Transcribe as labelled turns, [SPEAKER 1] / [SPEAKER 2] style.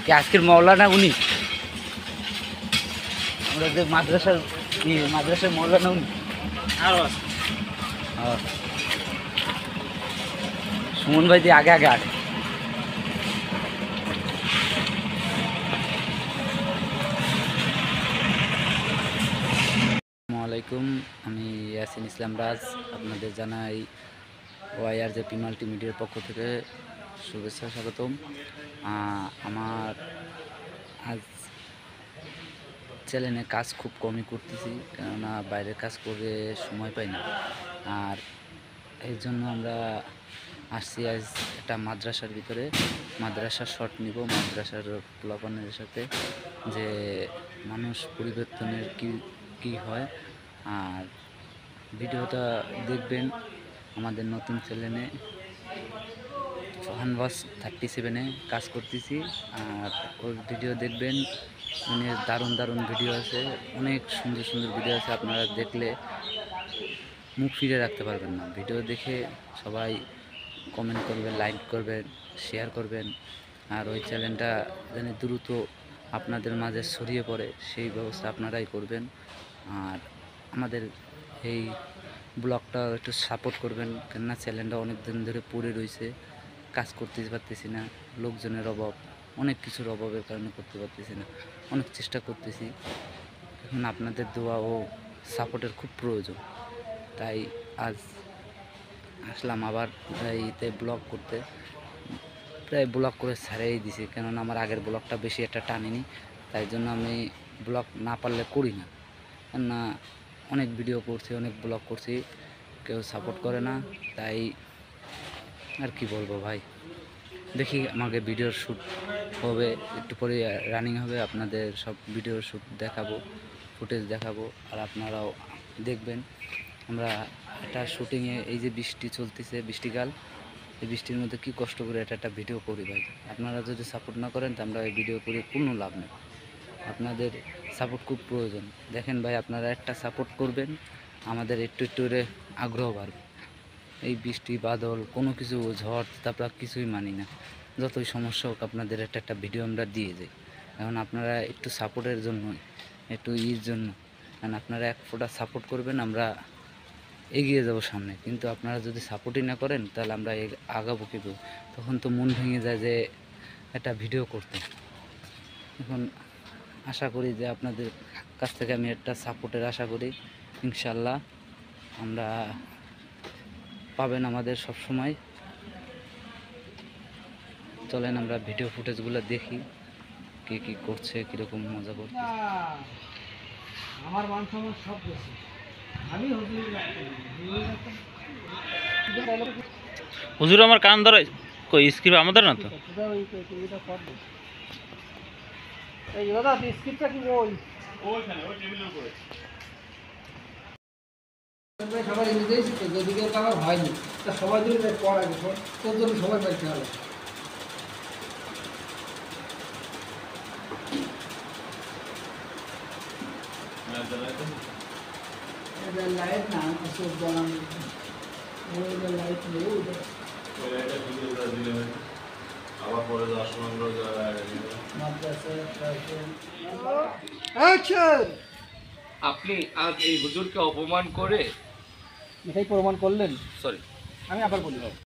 [SPEAKER 1] কি আজকের মৌলানা উনি? আমরা যে মাদ্রাসার মৌলানা উনি
[SPEAKER 2] আরও আছে।
[SPEAKER 1] সুমন ভাই দিয়ে আগে আগে আটে। আসসালামু আলাইকুম, আমি ইয়াসিন ইসলাম রাজ। আপনাদের জানাই ওয়াইআর জেপি মাল্টিমিডিয়ার পক্ষ থেকে শুভেচ্ছা স্বাগতম। আমার আজ চ্যানেলে কাজ খুব কমই করতেছি, কেননা বাইরের কাজ করে সময় পাই না। আর এই জন্য আমরা আসছি আজ একটা মাদ্রাসার ভিতরে, মাদ্রাসার শট নিব, মাদ্রাসার পোলাপানের সাথে যে মানুষ পরিবর্তনের কি হয়। আর ভিডিওটা দেখবেন আমাদের নতুন চ্যানেলে ফানভাস 37-এ কাজ করতেছি। আর ওর ভিডিও দেখবেন, মানে দারুণ দারুণ ভিডিও আছে, অনেক সুন্দর সুন্দর ভিডিও আছে। আপনারা দেখলে মুখ ফিরে রাখতে পারবেন না। ভিডিও দেখে সবাই কমেন্ট করবেন, লাইক করবেন, শেয়ার করবেন। আর ওই চ্যানেলটা যেন দ্রুত আপনাদের মাঝে ছড়িয়ে পড়ে সেই ব্যবস্থা আপনারাই করবেন। আর আমাদের এই ব্লগটা একটু সাপোর্ট করবেন, কেননা চ্যানেলটা অনেক দিন ধরে পড়ে রয়েছে, কাজ করতে পারতেছি না, লোকজনের অভাব, অনেক কিছুর অভাবের কারণে করতে পারতেছি না। অনেক চেষ্টা করতেছি, এখন আপনাদের দোয়া ও সাপোর্টের খুব প্রয়োজন। তাই আজ আসলাম আবার এইতে ব্লগ করতে। প্রায় ব্লগ করে ছাড়িয়েই দিছি, কেননা আমার আগের ব্লগটা বেশি একটা টানিনি, তাই জন্য আমি ব্লগ না পারলে করি না। কেননা অনেক ভিডিও করছি, অনেক ব্লগ করছি, কেউ সাপোর্ট করে না। তাই আর কি বলবো ভাই, দেখি আমাকে ভিডিওর শ্যুট হবে, একটু পরে রানিং হবে, আপনাদের সব ভিডিওর শ্যুট দেখাবো, ফুটেজ দেখাবো। আর আপনারাও দেখবেন। আমরা একটা শ্যুটিংয়ে, এই যে বৃষ্টি চলতেছে, বৃষ্টিকাল, এই বৃষ্টির মধ্যে কি কষ্ট করে একটা ভিডিও করি ভাই। আপনারা যদি সাপোর্ট না করেন তো আমরা এই ভিডিও করে কোনো লাভ নেই। আপনাদের সাপোর্ট খুব প্রয়োজন। দেখেন ভাই, আপনারা একটা সাপোর্ট করবেন, আমাদের একটু একটু করে আগ্রহ বাড়বে। এই বৃষ্টি বাদল কোনো কিছু, ঝড় তাপরা কিছুই মানি না। যতই সমস্যা হোক আপনাদের একটা ভিডিও আমরা দিয়ে যাই। এখন আপনারা একটু সাপোর্টের জন্য, একটু জন্য, কারণ আপনারা এক ফোঁটা সাপোর্ট করবেন, আমরা এগিয়ে যাব সামনে। কিন্তু আপনারা যদি সাপোর্টই না করেন তাহলে আমরা আগাবো কী করব? তখন তো মন ভেঙে যায় যে একটা ভিডিও করতে। এখন আশা করি যে আপনাদের কাছ থেকে আমি একটা সাপোর্টের আশা করি। ইনশাল্লাহ আমরা পাবেন আমাদের সব সময়। চলেন আমরা ভিডিও ফুটেজগুলো দেখি, কে কী করছে, কীরকম মজা করছে।
[SPEAKER 2] আমার মান সম্মান সব বেশি। আমি হুজুর আমার কান ধরে কই স্ক্রিপ্ট আমাদের না তো। এই দাদা স্ক্রিপ্টটা কি ওইখানে ওই টেবিলের উপরে। সবাই নিজেই শিখে, যদি কেউ আমার হয়নি তা সবাই যদি পড়াবে, তোর জন্য সবাই পাইতে হবে। লাইট না লাইট নেই,
[SPEAKER 1] আপনি আজ এই হুজুরকে অপমান করে
[SPEAKER 2] এটাই প্রমাণ করলেন।
[SPEAKER 1] সরি
[SPEAKER 2] আমি আবার বলি